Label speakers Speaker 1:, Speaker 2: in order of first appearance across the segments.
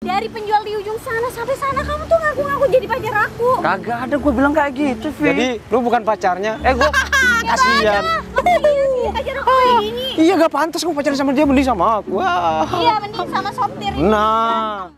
Speaker 1: Dari penjual di ujung sana sampai sana kamu tuh ngaku-ngaku jadi pacar aku.
Speaker 2: Kagak ada gue bilang kayak gitu, Vi.
Speaker 3: Jadi lu bukan pacarnya? Gue kasihan.
Speaker 1: Masa iya sih pacar aku kayak gini?
Speaker 3: Iya gak pantas kamu pacaran sama dia, mending sama aku. Wah.
Speaker 1: Iya mending sama sopir.
Speaker 3: Nah.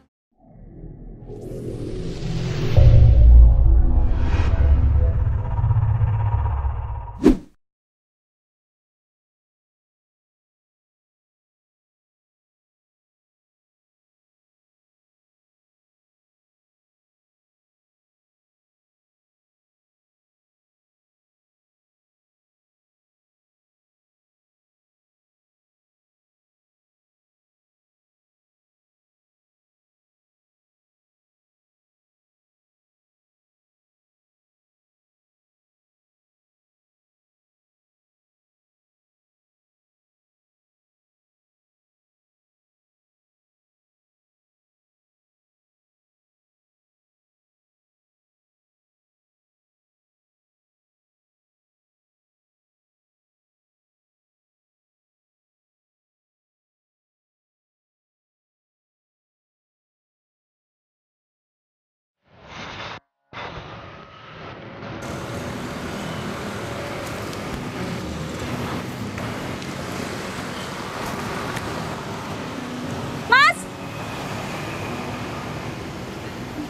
Speaker 1: Mas!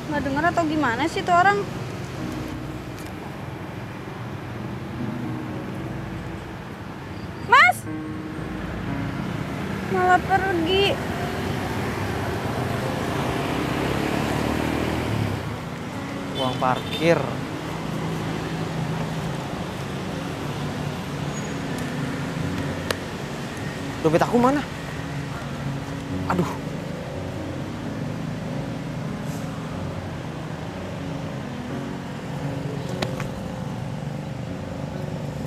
Speaker 1: Nggak denger atau gimana sih tuh orang? Mas! Malah pergi.
Speaker 3: Uang parkir. Dompet aku mana? Aduh.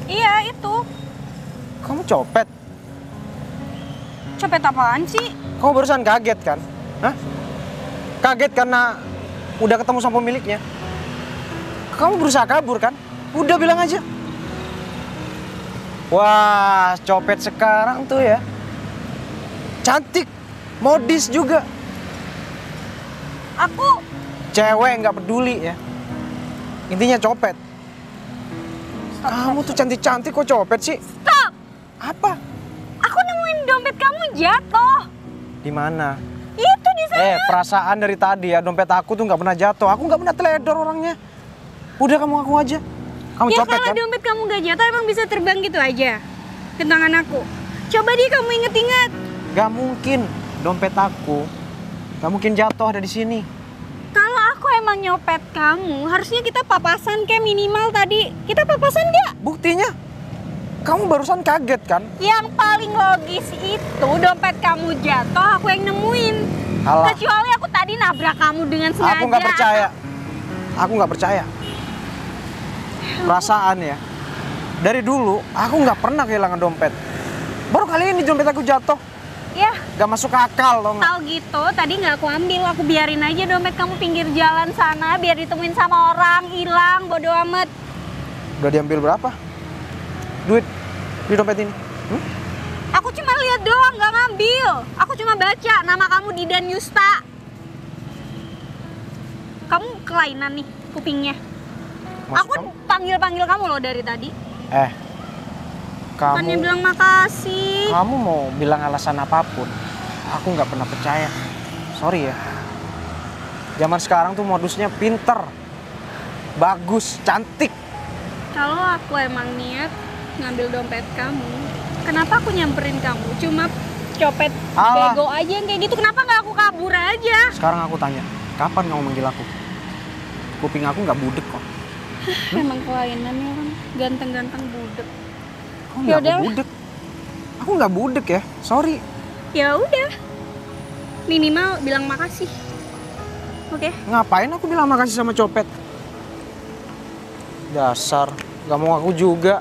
Speaker 1: Iya itu.
Speaker 3: Kamu copet?
Speaker 1: Copet apaan sih?
Speaker 3: Kamu barusan kaget kan? Hah? Kaget karena udah ketemu sama pemiliknya? Kamu berusaha kabur kan? Udah bilang aja. Wah, copet sekarang tuh ya. Cantik, modis juga.
Speaker 1: Aku
Speaker 3: Cewek nggak peduli ya. Intinya copet. Kamu tuh cantik-cantik kok copet sih?
Speaker 1: stop.
Speaker 3: Apa?
Speaker 1: Aku nemuin dompet kamu jatuh.
Speaker 3: Di mana?
Speaker 1: Itu di sana.
Speaker 3: Perasaan dari tadi ya dompet aku tuh nggak pernah jatuh. Aku nggak pernah teledor orangnya. Udah kamu aku aja. Kamu
Speaker 1: Ya
Speaker 3: copet
Speaker 1: kalau
Speaker 3: kan?
Speaker 1: dompet kamu gak jatuh emang bisa terbang gitu aja ke tangan aku. Coba deh kamu inget-inget.
Speaker 3: Gak mungkin dompet aku. Gak mungkin jatuh ada di sini.
Speaker 1: Kalau aku emang nyopet kamu, harusnya kita papasan kayak minimal tadi. Kita papasan gak?
Speaker 3: Buktinya, kamu barusan kaget kan?
Speaker 1: Yang paling logis itu dompet kamu jatuh, aku yang nemuin.
Speaker 3: Alah.
Speaker 1: Kecuali aku tadi nabrak kamu dengan sengaja.
Speaker 3: Aku nggak percaya. Aku nggak percaya. Perasaan ya. Dari dulu aku nggak pernah kehilangan dompet. Baru kali ini dompet aku jatuh.
Speaker 1: Ya,
Speaker 3: Gak masuk akal loh.
Speaker 1: tahu gitu. Tadi nggak aku ambil, aku biarin aja dompet kamu pinggir jalan sana biar ditemuin sama orang, hilang, bodo amat.
Speaker 3: Udah diambil berapa? Duit di dompet ini?
Speaker 1: Aku cuma lihat doang, nggak ngambil. Aku cuma baca nama kamu Didan Yusta. Kamu kelainan nih kupingnya.
Speaker 3: Maksud
Speaker 1: Aku
Speaker 3: kamu?
Speaker 1: panggil-panggil kamu loh dari tadi. Bukannya
Speaker 3: Kamu
Speaker 1: bilang makasih.
Speaker 3: kamu mau bilang alasan apapun, aku nggak pernah percaya. Sorry ya. Zaman sekarang tuh modusnya pinter, bagus, cantik.
Speaker 1: Kalau aku emang niat ngambil dompet kamu, kenapa aku nyamperin kamu? Cuma copet
Speaker 3: Alah.
Speaker 1: bego aja yang kayak gitu. Kenapa nggak aku kabur aja?
Speaker 3: Sekarang aku tanya, kapan kamu manggil aku? Kuping aku nggak budek kok.
Speaker 1: Emang kelainan ya kan, ganteng-ganteng budek.
Speaker 3: Kamu
Speaker 1: Ya
Speaker 3: nggak
Speaker 1: udah.
Speaker 3: budek. Aku nggak budek ya, sorry.
Speaker 1: Ya udah, minimal bilang makasih. Oke?
Speaker 3: Ngapain aku bilang makasih sama copet? Dasar, nggak mau aku juga.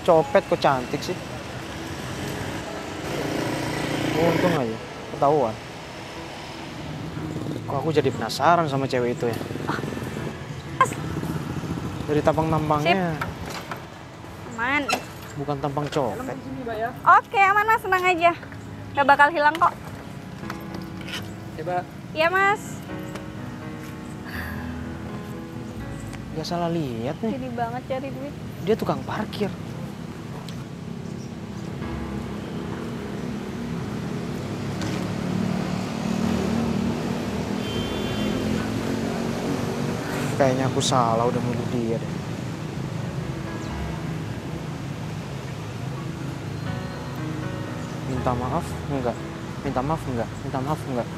Speaker 3: Copet kok cantik sih. Untung aja, ketahuan. Kok aku jadi penasaran sama cewek itu ya? Dari tampang-tampangnya,
Speaker 1: Aman.
Speaker 3: bukan tampang copet.
Speaker 1: Oke, aman mas, senang aja. Gak bakal hilang kok.
Speaker 2: Coba.
Speaker 1: Iya mas.
Speaker 3: Gak salah lihat nih.
Speaker 1: Gini banget cari duit.
Speaker 3: Dia tukang parkir. Kayaknya aku salah udah nuduh dia deh. Minta maaf enggak? Minta maaf enggak? Minta maaf enggak?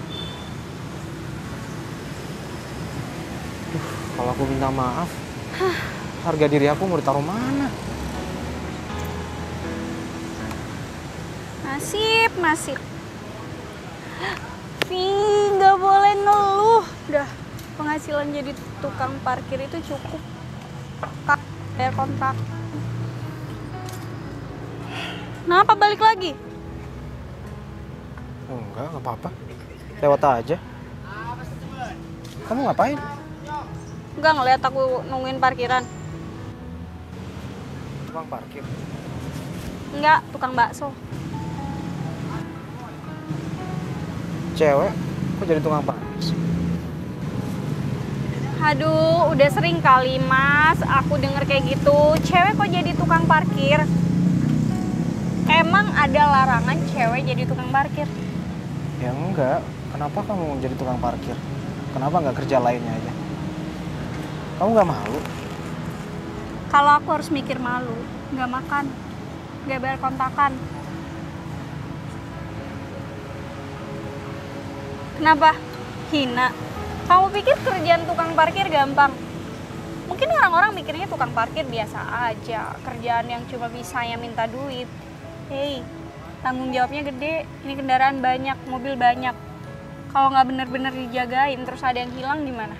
Speaker 3: Kalau aku minta maaf, harga diri aku mau ditaruh mana?
Speaker 1: Nasib. Nggak boleh ngeluh. Udah, penghasilan jadi tukang parkir itu cukup. Bayar kontrak. Kenapa balik lagi?
Speaker 3: Enggak apa-apa. Lewat aja. Kamu ngapain?
Speaker 1: Enggak ngeliat aku nungguin parkiran.
Speaker 3: Tukang parkir.
Speaker 1: Enggak, tukang bakso.
Speaker 3: Cewek, kok jadi tukang parkir sih?
Speaker 1: Aduh, udah sering kali mas aku denger kayak gitu. Cewek kok jadi tukang parkir? Emang ada larangan cewek jadi tukang parkir?
Speaker 3: Ya enggak. Kenapa kamu jadi tukang parkir? Kenapa nggak kerja lainnya aja? Kamu nggak malu?
Speaker 1: Kalau aku harus mikir malu, nggak makan, nggak bayar kontakan. Kenapa? Hina. Kamu pikir kerjaan tukang parkir gampang? Mungkin orang-orang mikirnya tukang parkir biasa aja, kerjaan yang cuma bisanya minta duit. Hei, tanggung jawabnya gede, ini kendaraan banyak, mobil banyak. Kalau nggak bener-bener dijagain, terus ada yang hilang gimana?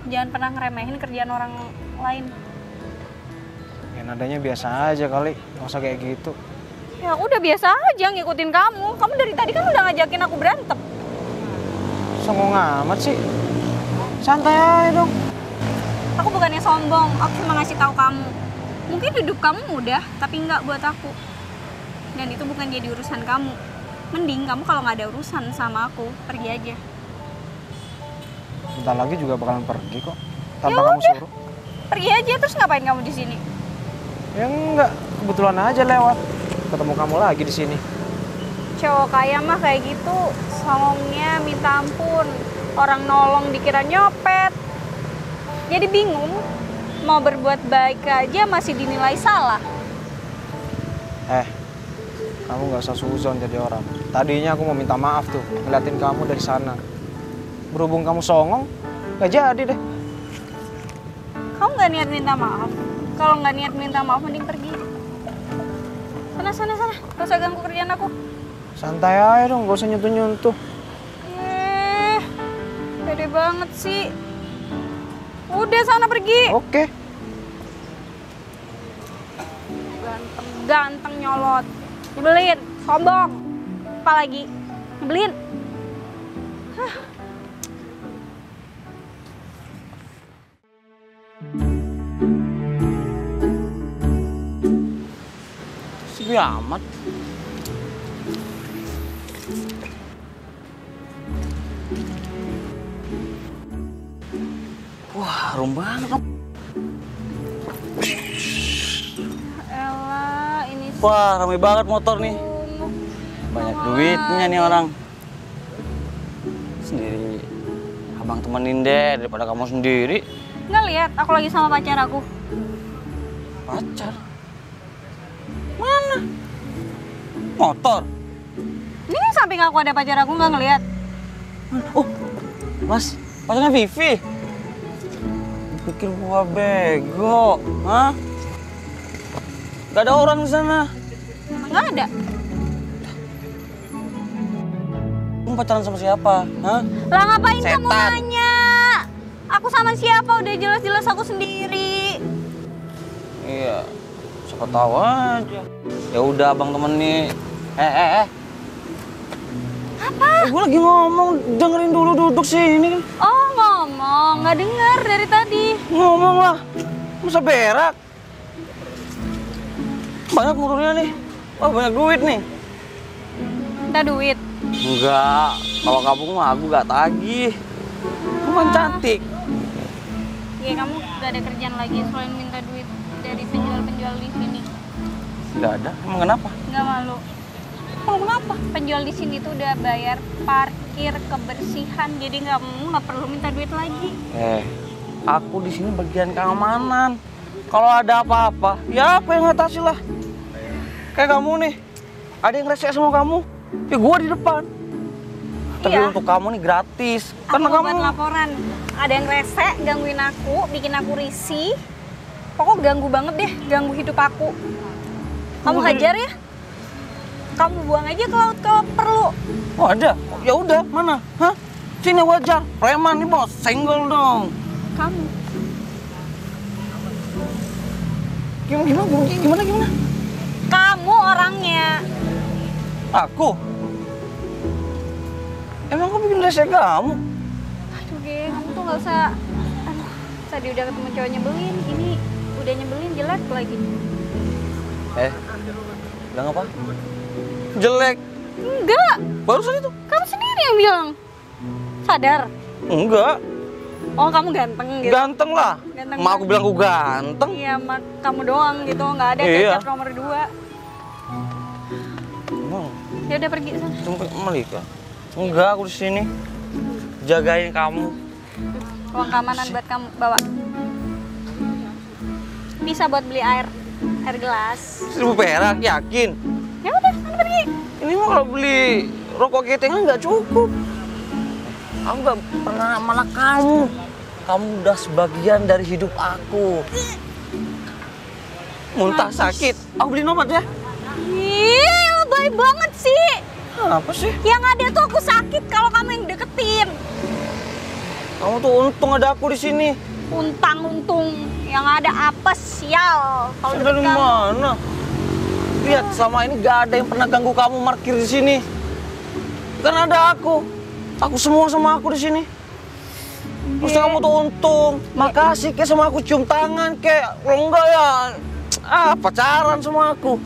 Speaker 1: Jangan pernah ngeremehin kerjaan orang lain.
Speaker 3: Ya nadanya biasa aja kali, nggak usah kayak gitu.
Speaker 1: Ya aku udah biasa aja ngikutin kamu. Kamu dari tadi kan udah ngajakin aku berantem.
Speaker 3: Songong amat sih. Santai aja dong.
Speaker 1: Aku bukannya sombong, aku cuma ngasih tahu kamu. Mungkin hidup kamu mudah, tapi nggak buat aku. Dan itu bukan jadi urusan kamu. Mending kamu kalau nggak ada urusan sama aku, pergi aja.
Speaker 3: Bentar lagi juga bakalan pergi kok. Tanpa
Speaker 1: Ya
Speaker 3: kamu
Speaker 1: udah.
Speaker 3: suruh.
Speaker 1: Pergi aja, terus ngapain kamu di sini?
Speaker 3: Ya enggak, kebetulan aja lewat. Ketemu kamu lagi di sini.
Speaker 1: Cowok kaya mah kayak gitu, songongnya minta ampun. Orang nolong dikira nyopet. Jadi bingung, mau berbuat baik aja masih dinilai salah.
Speaker 3: Kamu nggak usah suzon jadi orang. Tadinya aku mau minta maaf tuh, ngeliatin kamu dari sana. Berhubung kamu songong, nggak jadi deh.
Speaker 1: Kamu nggak niat minta maaf? Kalau nggak niat minta maaf, mending pergi. Sana. Gak usah ganggu kerjaan aku.
Speaker 3: Santai aja dong, gak usah nyentuh-nyentuh.
Speaker 1: Pede banget sih. Udah sana pergi.
Speaker 3: Oke.
Speaker 1: Ganteng nyolot. Nyebelin, sombong. Apa lagi? Nyebelin.
Speaker 2: Sepi amat. Wah, harum banget.
Speaker 1: Elah, ini
Speaker 2: Wah, ramai banget motor nih. Banyak duitnya nih orang. Sendiri. Abang temenin deh daripada kamu sendiri.
Speaker 1: nggak lihat aku lagi sama pacar aku.
Speaker 2: Pacar? Mana? Motor?
Speaker 1: Ini kan samping aku ada pacar aku, nggak ngelihat.
Speaker 2: Oh, Mas, pacarnya Vivi. Pikir gua bego, hah? Gak ada orang di sana.
Speaker 1: Emang nggak ada.
Speaker 2: Kamu pacaran sama siapa, hah?
Speaker 1: Lah ngapain kamu
Speaker 2: Setan.
Speaker 1: nanya? Aku sama siapa? Udah jelas-jelas aku sendiri.
Speaker 2: Iya, siapa tahu aja. Ya udah, abang temenin. Apa? Gue lagi ngomong, dengerin dulu, duduk sini.
Speaker 1: Oh ngomong, nggak dengar dari tadi.
Speaker 2: Ngomong lah, masa berak? Banyak motornya nih. Wah, banyak duit nih.
Speaker 1: Minta duit.
Speaker 2: Enggak, kalau kamu mah aku gak tagih. Kamu kan cantik.
Speaker 1: Ya kamu gak ada kerjaan lagi selain minta duit dari penjual-penjual di sini.
Speaker 2: Gak ada, emang kenapa?
Speaker 1: Nggak malu.
Speaker 2: Emang kenapa?
Speaker 1: Penjual di sini tuh udah bayar parkir, kebersihan, jadi nggak perlu minta duit lagi.
Speaker 2: Aku di sini bagian keamanan. Kalau ada apa-apa, ya apa yang ngatasi lah. Kayak kamu nih, ada yang rese sama kamu, ya gua di depan. Tapi
Speaker 1: Iya.
Speaker 2: untuk kamu nih gratis,
Speaker 1: Aku
Speaker 2: karena
Speaker 1: mau
Speaker 2: kamu.
Speaker 1: buat laporan. Ada yang rese, gangguin aku, bikin aku risih. Pokok ganggu banget deh, ganggu hidup aku. Kamu hajar ya? Kamu buang aja ke laut kalau perlu.
Speaker 2: Oh ada, ya udah mana? Hah? Sini wajar, preman nih bos, senggol dong.
Speaker 1: Kamu.
Speaker 2: Gimana?
Speaker 1: Kamu orangnya.
Speaker 2: Aku? Emang aku bikin rese kamu?
Speaker 1: Aduh, Ge, kamu tuh nggak usah. Aduh, tadi udah ketemu cowok nyebelin, ini udah nyebelin jelek lagi.
Speaker 2: Bilang apa? Jelek.
Speaker 1: Enggak,
Speaker 2: Barusan itu?
Speaker 1: kamu sendiri yang bilang. Sadar?
Speaker 2: Enggak.
Speaker 1: Oh, kamu ganteng gitu.
Speaker 2: Ganteng lah.
Speaker 1: Ganteng
Speaker 2: Mak aku
Speaker 1: banget.
Speaker 2: bilang aku ganteng.
Speaker 1: Iya, mak kamu doang gitu, nggak ada
Speaker 2: Iya.
Speaker 1: kecap nomor 2.
Speaker 2: Emang
Speaker 1: Ya udah pergi sana.
Speaker 2: sampai Malika? Enggak, aku di sini jagain kamu.
Speaker 1: Uang keamanan buat kamu bawa. Bisa buat beli air gelas.
Speaker 2: 1.000 perak, yakin?
Speaker 1: Ya udah, sana pergi.
Speaker 2: Ini mah kalau beli rokok ketengan nggak cukup. Aku nggak pernah malah kamu. Kamu udah sebagian dari hidup aku. Muntah sakit, aku beliin obat ya.
Speaker 1: Ih, lebay banget sih.
Speaker 2: Apa sih?
Speaker 1: Yang ada tuh aku sakit kalau kamu yang deketin.
Speaker 2: Kamu tuh untung ada aku di sini.
Speaker 1: Untung yang ada apa sial kalau
Speaker 2: Dari
Speaker 1: deket kamu.
Speaker 2: mana? Lihat, selama ini gak ada yang pernah ganggu kamu parkir di sini. Kan ada aku. Aku semua sama aku di sini. Terus kamu tuh untung. Makasih kayak sama aku cium tangan kayak. Kalau enggak ya pacaran sama aku.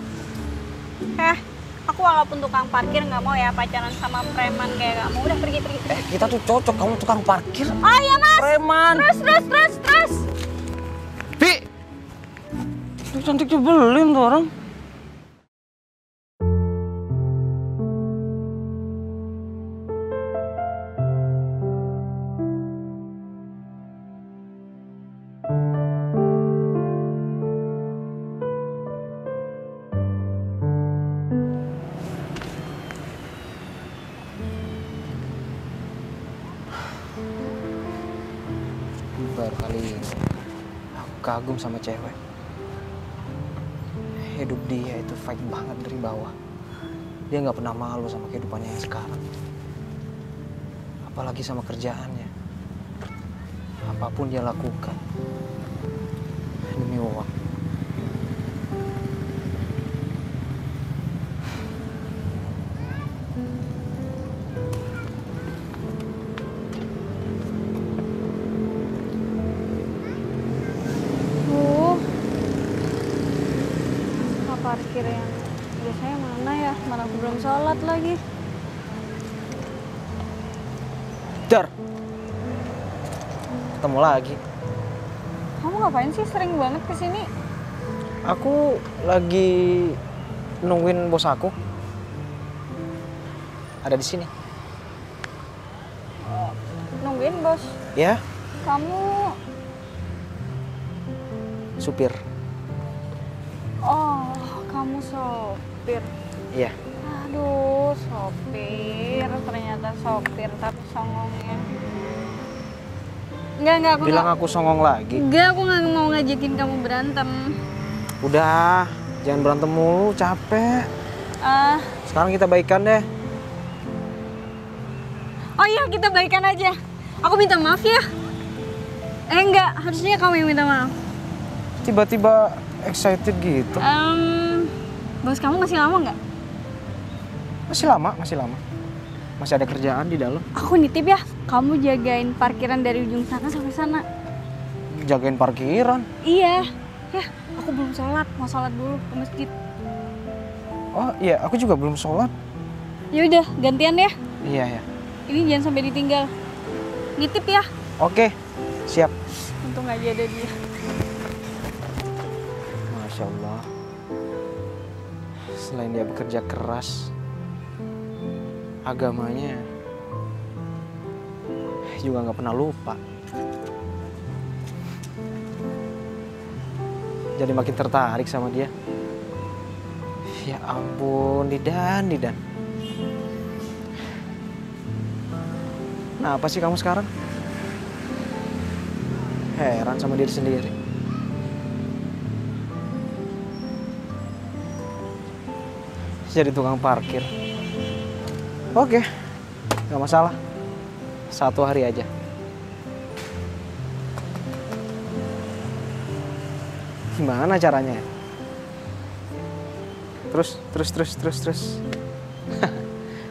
Speaker 1: Aku walaupun tukang parkir nggak mau ya pacaran sama preman kayak kamu. Udah pergi.
Speaker 2: Kita tuh cocok, kamu tukang parkir.
Speaker 1: Oh iya mas.
Speaker 2: Preman.
Speaker 1: Terus.
Speaker 2: Bi. Itu cantik jebelin tuh orang.
Speaker 3: Baru kali ini aku kagum sama cewek. Hidup dia itu fight banget dari bawah. Dia nggak pernah malu sama kehidupannya yang sekarang. Apalagi sama kerjaannya. Apapun dia lakukan demi uang.
Speaker 1: Parkir yang biasanya mana ya? Mana aku belum sholat lagi.
Speaker 3: Dar, ketemu lagi.
Speaker 1: Kamu ngapain sih sering banget kesini?
Speaker 3: Aku lagi nungguin bos aku. Ada di sini.
Speaker 1: Nungguin bos.
Speaker 3: Ya,
Speaker 1: Kamu,
Speaker 3: supir.
Speaker 1: oh kamu sopir.
Speaker 3: Iya.
Speaker 1: Aduh, sopir. Ternyata sopir tapi songongnya. Enggak aku
Speaker 3: Bilang aku songong lagi.
Speaker 1: Enggak, aku nggak mau ngajakin kamu berantem.
Speaker 3: Udah, jangan berantem mulu, capek. Sekarang kita baikan deh.
Speaker 1: Oh iya, kita baikan aja. Aku minta maaf ya. Enggak, harusnya kamu yang minta maaf.
Speaker 3: Tiba-tiba excited gitu.
Speaker 1: Bos kamu masih lama nggak?
Speaker 3: Masih lama. Masih ada kerjaan di dalam.
Speaker 1: Aku nitip ya, kamu jagain parkiran dari ujung sana sampai sana.
Speaker 3: Jagain parkiran.
Speaker 1: Iya, ya aku belum sholat, mau sholat dulu ke masjid.
Speaker 3: Oh iya, aku juga belum sholat.
Speaker 1: Ya udah, gantian ya.
Speaker 3: Iya ya.
Speaker 1: Ini jangan sampai ditinggal. Nitip ya.
Speaker 3: Oke, siap.
Speaker 1: Untung aja ada dia.
Speaker 3: Masya Allah. Selain dia bekerja keras, agamanya juga nggak pernah lupa. Jadi makin tertarik sama dia. Ya ampun, Didan. Nah, apa sih kamu sekarang? Heran sama diri sendiri. Jadi tukang parkir. Oke, nggak masalah. 1 hari aja. Gimana caranya? Terus.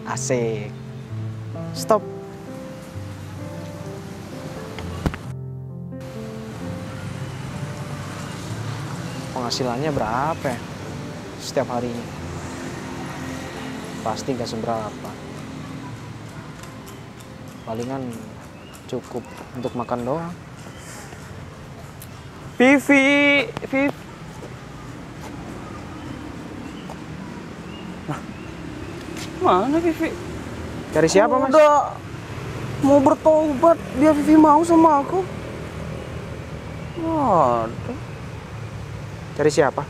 Speaker 3: Asik. Stop. Penghasilannya berapa ya? Setiap harinya? Pasti nggak seberapa. Palingan cukup untuk makan doang.
Speaker 2: Vivi. Nah, mana Vivi?
Speaker 3: Cari siapa, Mas?
Speaker 2: Udah mau bertobat, biar Vivi mau sama aku. Waduh.
Speaker 3: Cari siapa?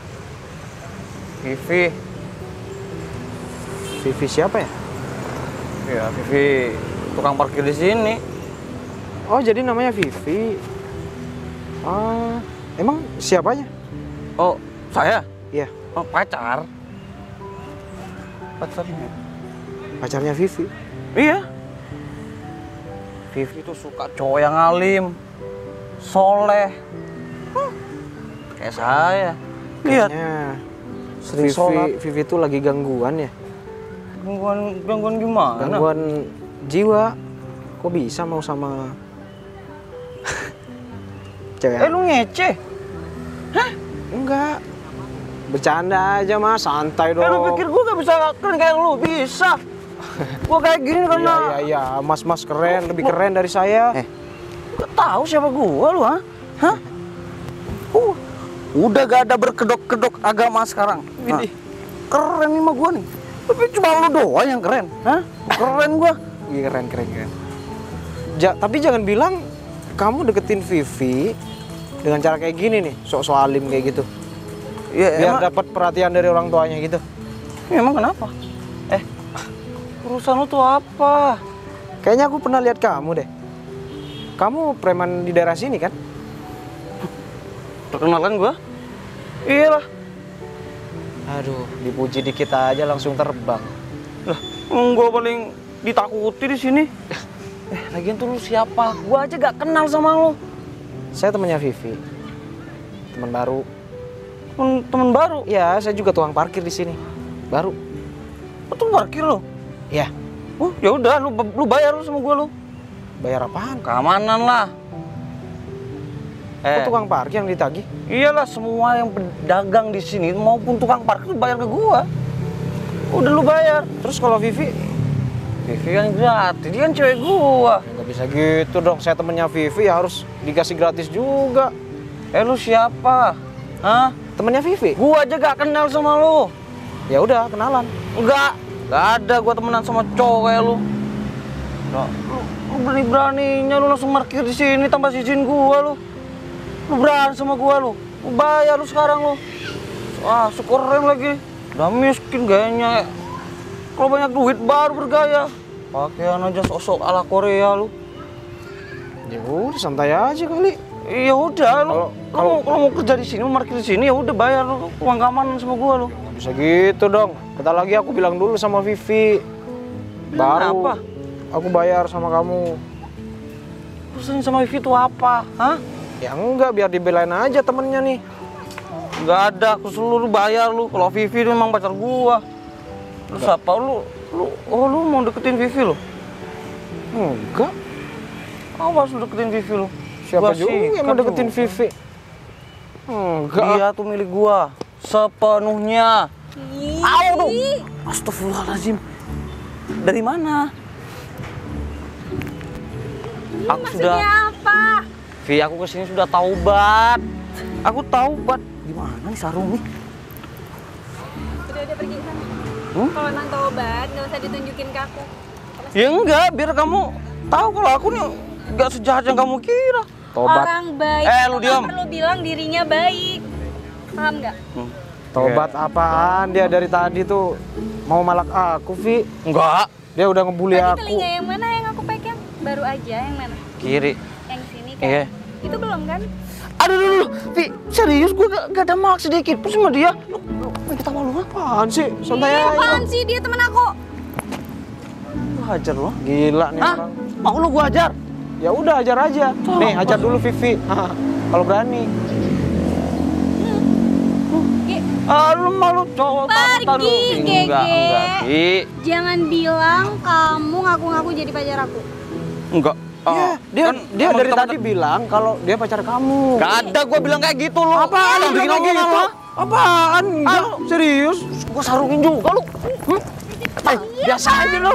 Speaker 2: Vivi.
Speaker 3: Vivi siapa ya?
Speaker 2: Ya, Vivi tukang parkir di sini.
Speaker 3: Oh, jadi namanya Vivi. Ah, emang siapanya?
Speaker 2: Oh, saya?
Speaker 3: Iya,
Speaker 2: Oh, pacar. Pacarnya.
Speaker 3: pacarnya Vivi.
Speaker 2: Iya. Vivi tuh suka cowok yang alim, soleh. Kayak saya. Lihat.
Speaker 3: Kayaknya sering
Speaker 2: Vivi-
Speaker 3: sholat. Vivi tuh lagi gangguan ya?
Speaker 2: Gangguan gimana?
Speaker 3: Gangguan jiwa. Kok bisa mau sama cewek?
Speaker 2: Lu ngece?
Speaker 3: Enggak. Bercanda aja, Mas. Santai dong.
Speaker 2: Lu pikir gua gak bisa keren kayak lu? Bisa. Gua kayak gini karena
Speaker 3: Iya. Mas keren. Lebih keren dari saya.
Speaker 2: gak tahu siapa gua lu, ha? Hah? Udah gak ada berkedok-kedok agama sekarang. Ini keren nih mah gua nih. Tapi cuma lu doang yang keren, hah? Keren gua.
Speaker 3: Iya, keren. Tapi jangan bilang kamu deketin Vivi dengan cara kayak gini nih, sok-sok alim kayak gitu.
Speaker 2: Iya,
Speaker 3: Biar
Speaker 2: emang,
Speaker 3: dapat perhatian dari orang tuanya gitu.
Speaker 2: emang kenapa? Urusan lu tuh apa?
Speaker 3: Kayaknya aku pernah lihat kamu deh. Kamu preman di daerah sini kan?
Speaker 2: Perkenalan gua? Iyalah.
Speaker 3: Aduh, dipuji dikit aja langsung terbang.
Speaker 2: Lah, gua paling ditakuti di sini. Lagian tuh lu siapa? Gua aja gak kenal sama lu.
Speaker 3: Saya temannya Vivi. Teman baru.
Speaker 2: Temen baru.
Speaker 3: Iya, saya juga tukang parkir di sini. Baru.
Speaker 2: Lu tuh parkir lu.
Speaker 3: Iya.
Speaker 2: Ya udah, lu bayar lu sama gua lu.
Speaker 3: Bayar apaan?
Speaker 2: Keamanan lah.
Speaker 3: Kok tukang parkir yang ditagih?
Speaker 2: Iyalah, semua yang pedagang di sini maupun tukang parkir bayar ke gua. Udah lu bayar.
Speaker 3: Terus kalau Vivi?
Speaker 2: Vivi kan gratis, dia kan cewek gua.
Speaker 3: Nggak bisa gitu dong, saya temennya Vivi ya harus dikasih gratis juga.
Speaker 2: Lu siapa? Hah?
Speaker 3: Temennya Vivi?
Speaker 2: Gua aja gak kenal sama lu.
Speaker 3: Ya udah, kenalan.
Speaker 2: Enggak ada gua temenan sama cowok kayak lu. Nah, lu berani-beraninya lu langsung parkir di sini tanpa izin gua lu. Lu berani sama gua lu. Lu bayar lu sekarang lu. Ah, keren lagi. Udah miskin gayanya. Kalau banyak duit baru bergaya. Pakaian aja sok-sok ala Korea lu.
Speaker 3: Ya udah, santai aja kali.
Speaker 2: Iya udah lu. Kalau mau kerja di sini, mau parkir di sini ya udah bayar lu uang keamanan sama gua lu.
Speaker 3: Nggak bisa gitu dong. Bentar lagi aku bilang dulu sama Vivi. Baru
Speaker 2: Apa?
Speaker 3: aku bayar sama kamu.
Speaker 2: Urusannya sama Vivi itu apa? Hah?
Speaker 3: Ya enggak, biar dibelain aja temennya nih.
Speaker 2: Enggak ada, aku seluruh bayar lu. Kalau Vivi itu memang pacar gua. Lu siapa lu? Lu mau deketin Vivi lu?
Speaker 3: Enggak.
Speaker 2: Awas lu deketin Vivi lu.
Speaker 3: Siapa
Speaker 2: Gua
Speaker 3: juga yang
Speaker 2: sikat
Speaker 3: mau deketin
Speaker 2: lu.
Speaker 3: Vivi? Enggak.
Speaker 2: Dia tuh milik gua sepenuhnya. Aduh. Astagfirullahaladzim. Dari mana? Aku
Speaker 1: Maksudnya apa?
Speaker 2: Vi, aku kesini sudah taubat. Aku taubat. Gimana nih sarung nih?
Speaker 1: Udah pergi sana.
Speaker 2: Hmm?
Speaker 1: Kalau emang tobat, nggak usah ditunjukin ke aku.
Speaker 2: Ya enggak, biar kamu tahu kalau aku nih nggak sejahat yang kamu kira.
Speaker 3: Tobat.
Speaker 1: Orang baik
Speaker 2: Lu
Speaker 1: itu
Speaker 2: diam.
Speaker 1: nggak perlu bilang dirinya baik. Paham nggak?
Speaker 3: Tobat apaan? Dia dari tadi tuh mau malak aku, Vi.
Speaker 2: Enggak.
Speaker 3: Dia udah ngebully
Speaker 1: Tadi
Speaker 3: aku.
Speaker 1: telinga yang mana yang aku pegang? Baru aja yang mana?
Speaker 2: Kiri.
Speaker 1: Yang sini kan?
Speaker 2: Iya.
Speaker 1: Itu belum kan?
Speaker 2: Aduh, dulu, Vi, serius gue gak ada maksud sedikit pun sama dia. Lu kita malu apa?
Speaker 3: Apaan sih? Santai
Speaker 1: Iya,
Speaker 3: aja.
Speaker 1: apaan sih dia temen aku?
Speaker 2: Lu hajar lo.
Speaker 3: Gila nih
Speaker 2: Hah?
Speaker 3: orang.
Speaker 2: Mau lu gua hajar?
Speaker 3: Ya udah ajar aja. Nih, ajar dulu Vivi. Kalau berani.
Speaker 1: Ge,
Speaker 2: Lu malu cowok
Speaker 1: Pergi, Gege.
Speaker 2: Enggak, Vi.
Speaker 1: jangan bilang kamu ngaku-ngaku jadi pacar aku.
Speaker 2: Enggak.
Speaker 3: Iya, dia
Speaker 2: kan
Speaker 3: dia
Speaker 2: emang
Speaker 3: dari
Speaker 2: kita
Speaker 3: tadi bilang kalau dia pacar kamu.
Speaker 2: Gak ada gua bilang kayak gitu lu.
Speaker 3: Apaan
Speaker 2: Lu
Speaker 3: lu
Speaker 2: bikin
Speaker 3: bilang
Speaker 2: omongan
Speaker 3: gitu?
Speaker 2: lu?
Speaker 3: Apaan? Enggak, serius?
Speaker 2: Gua sarungin juga lu. Biasa aja lu.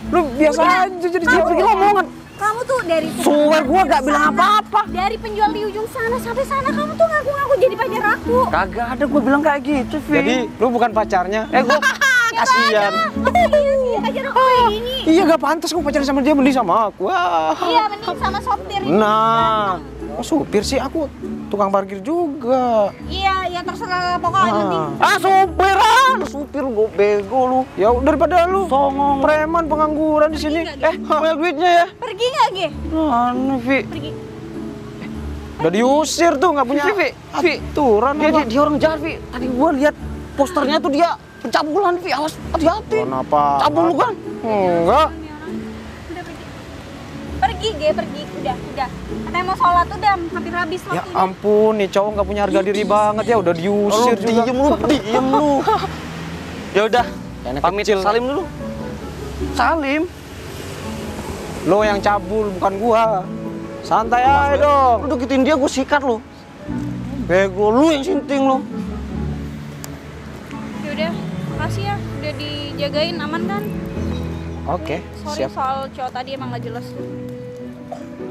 Speaker 3: Lu biasa aja jadi cewek bikin omongan.
Speaker 1: Kamu tuh dari
Speaker 2: Swear gua gak bilang apa-apa.
Speaker 1: Dari penjual di ujung sana sampai sana kamu tuh ngaku-ngaku jadi pacar aku.
Speaker 2: Kagak ada gua bilang kayak gitu, Vi.
Speaker 3: Jadi lu bukan pacarnya.
Speaker 2: gua kasihan.
Speaker 1: Masa iya sih pacar aku kayak gini?
Speaker 3: Iya gak pantas kamu pacaran sama dia, mending sama aku. Wah.
Speaker 1: Iya, mending sama sopir.
Speaker 3: Nah, kok supir sih? Aku tukang parkir juga.
Speaker 1: Iya, ya terserah pokoknya mending.
Speaker 2: Supir gua bego lu.
Speaker 3: Ya daripada lu
Speaker 2: Songong.
Speaker 3: preman pengangguran di sini.
Speaker 2: Banyak duitnya ya.
Speaker 1: Pergi nggak, Ge?
Speaker 2: Aneh, Vi.
Speaker 1: Pergi.
Speaker 3: Udah diusir tuh, nggak punya
Speaker 2: Vi, Vi.
Speaker 3: aturan
Speaker 2: Dia,
Speaker 3: apa?
Speaker 2: dia orang jahat, Vi. Tadi gua lihat posternya tuh dia pencabulan, Vi. Awas, hati-hati.
Speaker 3: Kenapa?
Speaker 2: Cabul lu kan?
Speaker 3: Enggak.
Speaker 1: Udah pergi. Pergi, Ge, pergi. Udah. Katanya mau sholat udah hampir habis
Speaker 3: Ya
Speaker 1: waktunya.
Speaker 3: ampun, nih cowok nggak punya harga diri banget ya, udah diusir juga.
Speaker 2: Diem lu. Ya udah,
Speaker 3: Anak
Speaker 2: pamit
Speaker 3: kecil.
Speaker 2: salim dulu. Salim.
Speaker 3: Lo yang cabul, bukan gua. Santai aja dong.
Speaker 2: Lu deketin dia, gua sikat lu. Bego lu yang sinting lu.
Speaker 1: Ya udah, makasih ya. Udah dijagain aman kan?
Speaker 3: Oke,
Speaker 1: Sorry
Speaker 3: siap.
Speaker 1: soal cowok tadi emang gak jelas.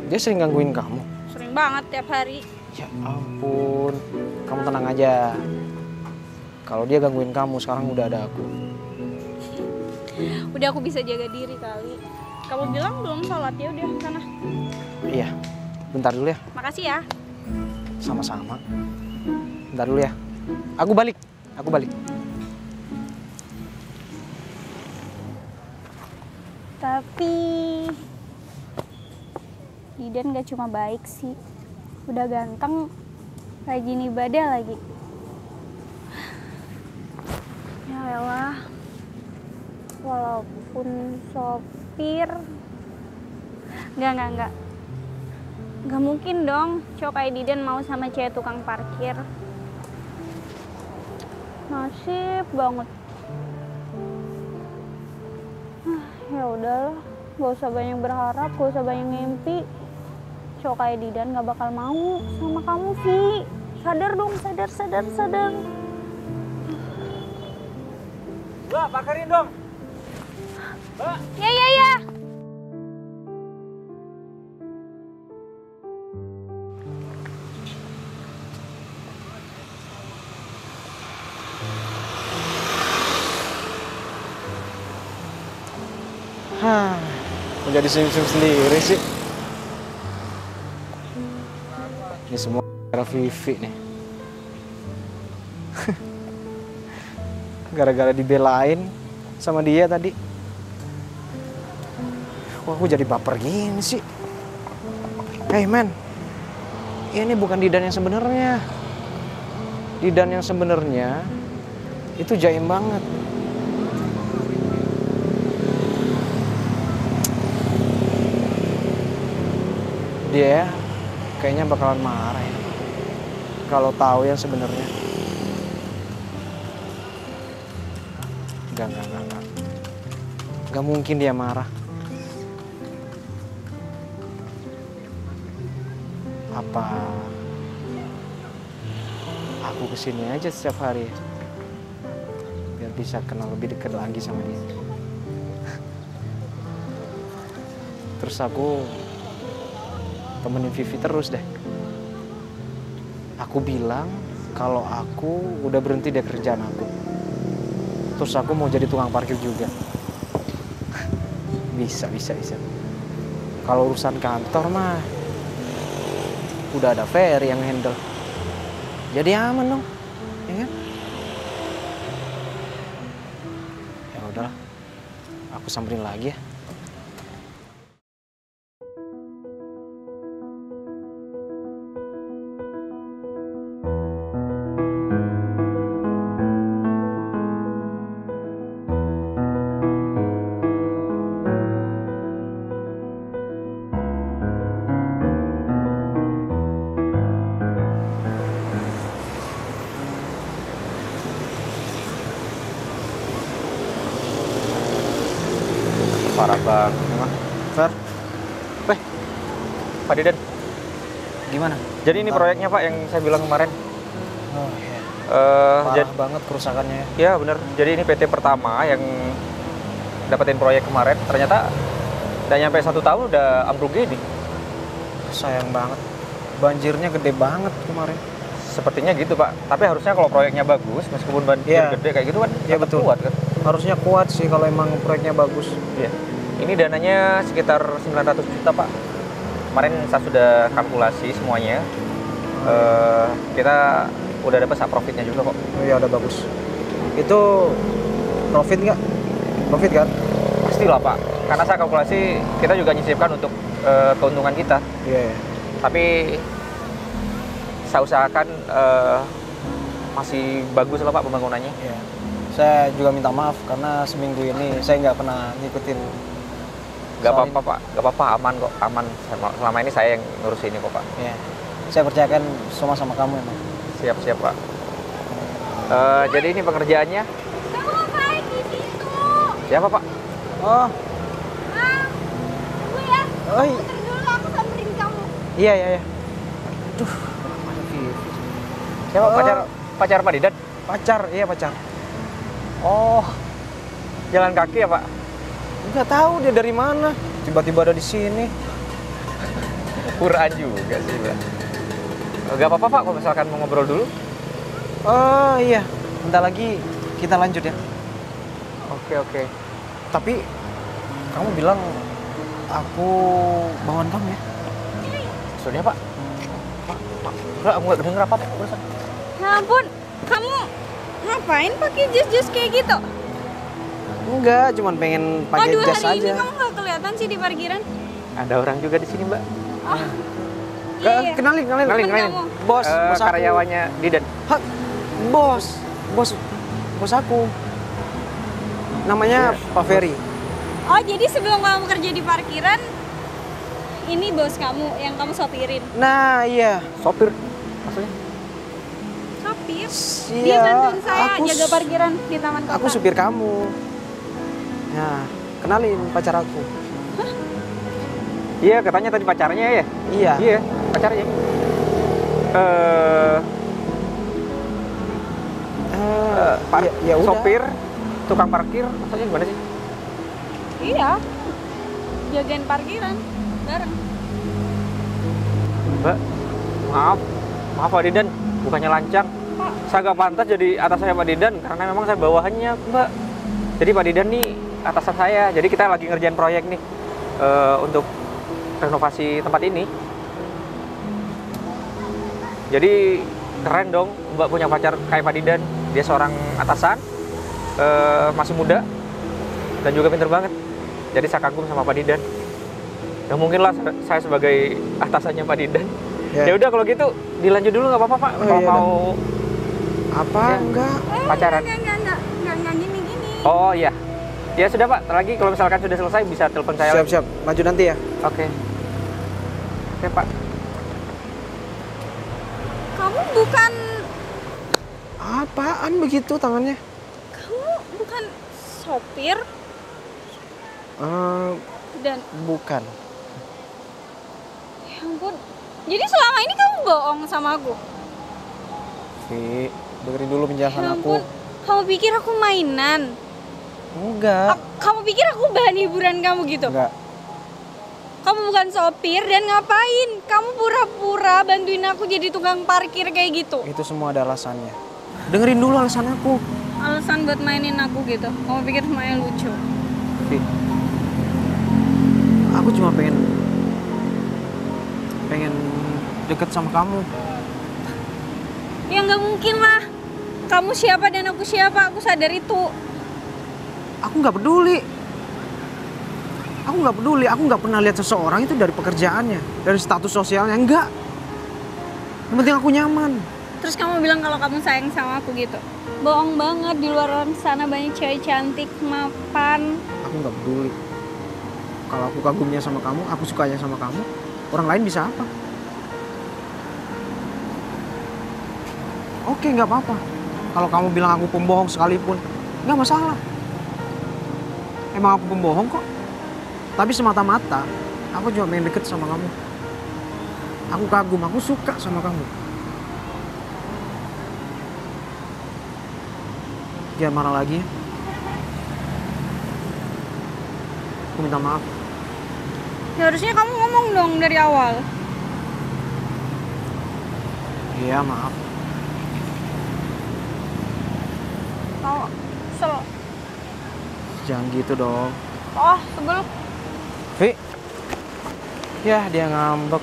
Speaker 3: Dia sering gangguin kamu.
Speaker 1: Sering banget tiap hari.
Speaker 3: Ya ampun, kamu tenang aja. Kalau dia gangguin kamu, sekarang udah ada aku.
Speaker 1: Udah aku bisa jaga diri kali. Kamu bilang belum sholat, ya udah sana.
Speaker 3: Iya, bentar dulu ya.
Speaker 1: Makasih ya.
Speaker 3: Sama-sama. Bentar dulu ya. Aku balik.
Speaker 1: Tapi Didan gak cuma baik sih, udah ganteng, rajin ibadah lagi. Ya elah, walaupun sopir, enggak. Gak mungkin dong cowok kayak Didan mau sama cewek tukang parkir. Nasib banget. Ya udahlah, gak usah banyak berharap, gak usah banyak ngimpi. Cowok kayak Didan gak bakal mau sama kamu, Vi. Sadar dong, sadar.
Speaker 3: Mbak, pakarin dong.
Speaker 1: Ya.
Speaker 3: Menjadi senyum-senyum sendiri sih. Ini semua gara Vivi nih. Gara-gara dibelain sama dia tadi. Wah, aku jadi baper gini sih. Hey man, ini bukan Didan yang sebenarnya. Didan yang sebenarnya itu jaim banget. Dia kayaknya bakalan marah ya kalau tahu yang sebenarnya. Enggak. Enggak mungkin dia marah. Apa aku kesini aja setiap hari biar bisa kenal lebih dekat lagi sama dia. Terus aku temenin Vivi terus deh. Aku bilang kalau aku udah berhenti dari kerjaan aku. Terus aku mau jadi tukang parkir juga. Bisa. Kalau urusan kantor mah udah ada Ferry yang handle. Jadi aman dong, ya kan? Ya udahlah, aku samperin lagi ya.
Speaker 4: Parah banget memang.
Speaker 3: Fer,
Speaker 4: Weh, Pak Didan.
Speaker 3: gimana?
Speaker 4: Jadi ini proyeknya Pak yang saya bilang kemarin.
Speaker 3: Oh iya,
Speaker 4: Jadi,
Speaker 3: parah banget kerusakannya ya.
Speaker 4: ya bener. Jadi ini PT pertama yang dapetin proyek kemarin. Ternyata udah nyampe 1 tahun udah ambruk gini.
Speaker 3: Sayang banget. Banjirnya gede banget kemarin.
Speaker 4: Sepertinya gitu Pak. Tapi harusnya kalau proyeknya bagus, meskipun banjir
Speaker 3: Iya.
Speaker 4: gede kayak gitu kan,
Speaker 3: Iya,
Speaker 4: tetap
Speaker 3: betul.
Speaker 4: kuat kan.
Speaker 3: Harusnya kuat sih kalau emang proyeknya bagus.
Speaker 4: Iya. Ini dananya sekitar 900 juta Pak. Kemarin saya sudah kalkulasi semuanya. Kita udah dapat sak profitnya juga kok.
Speaker 3: Oh iya, udah bagus. Itu profit nggak? Profit kan?
Speaker 4: Pastilah Pak. Karena saya kalkulasi kita juga nyisipkan untuk keuntungan kita.
Speaker 3: Iya.
Speaker 4: Tapi saya usahakan masih bagus lah Pak pembangunannya.
Speaker 3: Iya. Saya juga minta maaf karena seminggu ini saya nggak pernah ngikutin.
Speaker 4: Gak
Speaker 3: soal
Speaker 4: apa-apa Pak, gak apa-apa, aman kok, aman. Selama ini saya yang ngurus ini kok Pak.
Speaker 3: ini. Iya. Saya percayakan semua sama kamu emang.
Speaker 4: Siap-siap Pak. Jadi ini pengerjaannya.
Speaker 1: Kamu ngapain di situ?
Speaker 4: Siapa Pak?
Speaker 3: Oh,
Speaker 1: Tunggu ya.
Speaker 3: oh
Speaker 1: Putar dulu, aku samperin kamu.
Speaker 3: iya. Aduh, ada Vivi.
Speaker 4: Siapa?
Speaker 3: Oh.
Speaker 4: Pacar Pak Didan?
Speaker 3: Pacar, iya pacar.
Speaker 4: Oh, jalan kaki ya Pak?
Speaker 3: Nggak tahu dia dari mana. Tiba-tiba ada di sini.
Speaker 4: Quran juga sih Pak. Gak apa-apa Pak, kalau misalkan mau ngobrol dulu.
Speaker 3: Oh iya, bentar lagi kita lanjut ya.
Speaker 4: Oke.
Speaker 3: Tapi kamu bilang aku bawaan kamu ya?
Speaker 4: Maksudnya Pak? Enggak, aku nggak denger apa-apa. Urusan.
Speaker 1: Ya ampun, kamu ngapain pakai jas-jas kayak gitu?
Speaker 3: Enggak, cuman pengen pakai
Speaker 1: Aduh,
Speaker 3: jas
Speaker 1: hari ini
Speaker 3: aja.
Speaker 1: kamu nggak kelihatan sih di parkiran.
Speaker 4: Ada orang juga di sini Mbak.
Speaker 1: Oh, iya.
Speaker 3: Kenalin.
Speaker 1: Temen kamu.
Speaker 3: Bos aku.
Speaker 4: Karyawannya Didan.
Speaker 3: Hah, bos aku. Namanya
Speaker 4: Iya,
Speaker 3: Pak Ferry.
Speaker 1: Oh, jadi sebelum kamu kerja di parkiran, ini bos kamu yang kamu sopirin.
Speaker 3: Nah, iya.
Speaker 4: Sopir. Maksudnya?
Speaker 1: Sopir?
Speaker 3: Iya,
Speaker 1: Dia bantuin saya
Speaker 3: aku
Speaker 1: jaga parkiran di taman kota.
Speaker 3: Aku supir kamu. Nah, kenalin pacar aku.
Speaker 4: Iya, katanya tadi pacarnya ya?
Speaker 3: Iya.
Speaker 4: Iya, pacarnya.
Speaker 3: Ya udah.
Speaker 4: Sopir, tukang parkir, maksudnya gimana sih?
Speaker 1: Iya. Jagain parkiran bareng.
Speaker 4: Mbak, maaf Pak Didan, bukannya lancang.
Speaker 1: Pak.
Speaker 4: Saya gak pantas jadi atasannya Pak Didan karena memang saya bawahannya Mbak. Jadi Pak Didan nih atasan saya, jadi kita lagi ngerjain proyek nih untuk renovasi tempat ini. Jadi keren dong Mbak punya pacar kayak Pak Didan. Dia seorang atasan, masih muda dan juga pinter banget. Jadi saya kagum sama Pak Didan. Ya mungkin lah saya sebagai atasannya Pak Didan. Ya udah kalau gitu dilanjut dulu nggak apa-apa Pak.
Speaker 3: Oh,
Speaker 4: Kalau
Speaker 3: iya,
Speaker 4: mau
Speaker 3: Apa?
Speaker 4: Ya.
Speaker 3: Enggak.
Speaker 4: pacaran.
Speaker 1: Enggak gini.
Speaker 4: Oh iya. Ya sudah Pak. Lagi kalau misalkan sudah selesai bisa telepon saya lagi.
Speaker 3: Siap. Maju nanti ya.
Speaker 4: Oke. Oke Pak.
Speaker 1: Kamu bukan
Speaker 3: Apaan begitu tangannya?
Speaker 1: sopir dan
Speaker 3: Bukan.
Speaker 1: ya ampun. Jadi selama ini kamu bohong sama aku?
Speaker 3: Vi, dengerin dulu penjelasan
Speaker 1: Ya
Speaker 3: aku.
Speaker 1: ampun. Kamu pikir aku mainan?
Speaker 3: Enggak.
Speaker 1: Kamu pikir aku bahan hiburan kamu gitu?
Speaker 3: Enggak.
Speaker 1: Kamu bukan sopir dan ngapain? Kamu pura-pura bantuin aku jadi tukang parkir kayak gitu.
Speaker 3: Itu semua ada alasannya. Dengerin dulu alasan aku.
Speaker 1: Alasan buat mainin aku gitu. Kamu pikir semuanya lucu?
Speaker 3: Vi, aku cuma pengen deket sama kamu.
Speaker 1: Ya nggak mungkin lah. Kamu siapa dan aku siapa, aku sadar itu.
Speaker 3: Aku nggak peduli. Aku nggak pernah lihat seseorang itu dari pekerjaannya, dari status sosialnya, enggak. Yang penting aku nyaman.
Speaker 1: Terus kamu bilang kalau kamu sayang sama aku gitu. Bohong banget, di luar sana banyak cewek cantik, mapan.
Speaker 3: Aku nggak peduli. Kalau aku kagumnya sama kamu, aku sukanya sama kamu, orang lain bisa apa? Oke, nggak apa-apa. Kalau kamu bilang aku pembohong sekalipun, nggak masalah. Emang aku pembohong kok. Tapi semata-mata, aku cuma pengen deket sama kamu. Aku kagum, aku suka sama kamu. Jangan marah lagi ya. Aku minta maaf.
Speaker 1: Ya harusnya kamu ngomong dong dari awal.
Speaker 3: Iya, maaf.
Speaker 1: Tahu, kesel.
Speaker 3: Jangan gitu dong.
Speaker 1: Oh, sebel.
Speaker 3: Vi. Ya, dia ngambek.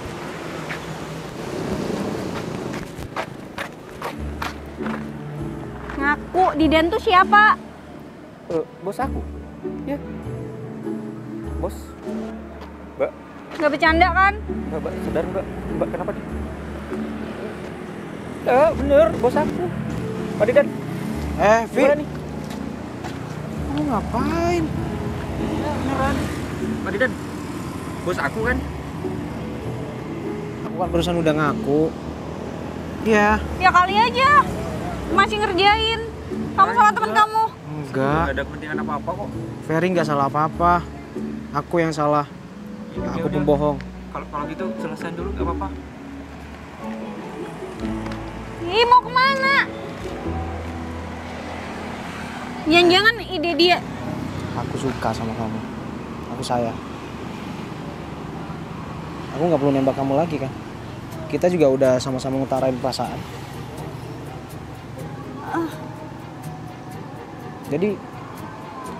Speaker 1: Ngaku, Didan tuh siapa?
Speaker 4: Bos aku. Ya. Bos. Mbak,
Speaker 1: Gak bercanda kan?
Speaker 4: Mbak, sadar Mbak. Mbak kenapa nih? Ya, bener, bos aku. Pak Didan,
Speaker 3: Vi.
Speaker 4: gimana nih?
Speaker 3: Kamu ngapain?
Speaker 4: Ya, beneran. Pak Didan, bos aku kan?
Speaker 3: Aku kan barusan udah ngaku. Iya.
Speaker 1: Ya kali aja. Masih ngerjain. Kamu sama temen kamu.
Speaker 3: Enggak.
Speaker 4: Nggak ada kepentingan apa-apa kok.
Speaker 3: Ferry nggak salah apa-apa. Aku yang salah.
Speaker 4: Ya
Speaker 3: Aku
Speaker 4: udah.
Speaker 3: pembohong.
Speaker 4: Kalau gitu selesain dulu, nggak apa-apa.
Speaker 1: Ih, mau kemana? Jangan-jangan ide dia.
Speaker 3: Aku suka sama kamu. Aku sayang. Aku nggak perlu nembak kamu lagi kan? Kita juga udah sama-sama ngutarain perasaan. Jadi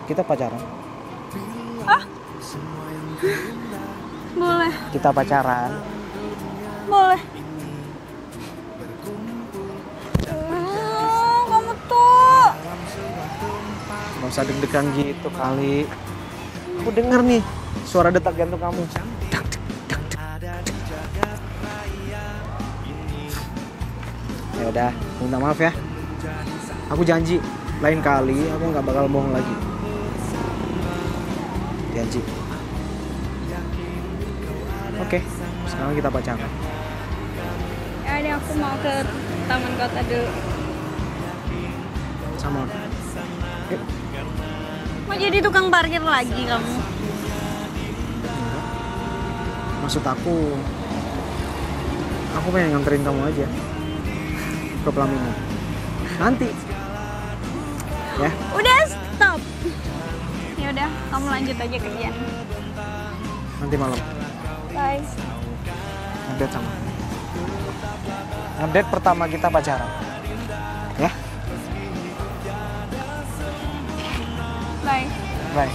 Speaker 3: kita pacaran.
Speaker 1: Boleh,
Speaker 3: Kita pacaran.
Speaker 1: boleh. Kamu tuh.
Speaker 3: Gak usah deg-degan gitu kali. Aku denger nih suara detak jantung kamu. Ya udah, minta maaf ya. Aku janji lain kali aku nggak bakal bohong lagi. Janji. Oke, sekarang kita pacaran.
Speaker 1: Ya udah, aku mau ke taman kota dulu.
Speaker 3: Sama aku. Yuk.
Speaker 1: Mau jadi tukang parkir lagi kamu?
Speaker 3: Maksud aku pengen nganterin kamu aja ke pelaminan. Nanti. Ya.
Speaker 1: Udah, stop. Ya udah, kamu lanjut aja kerjaan.
Speaker 3: Nanti malam.
Speaker 1: Bye.
Speaker 3: Update sama aku. Update pertama kita pacaran. Ya?
Speaker 1: Bye.
Speaker 3: Bye.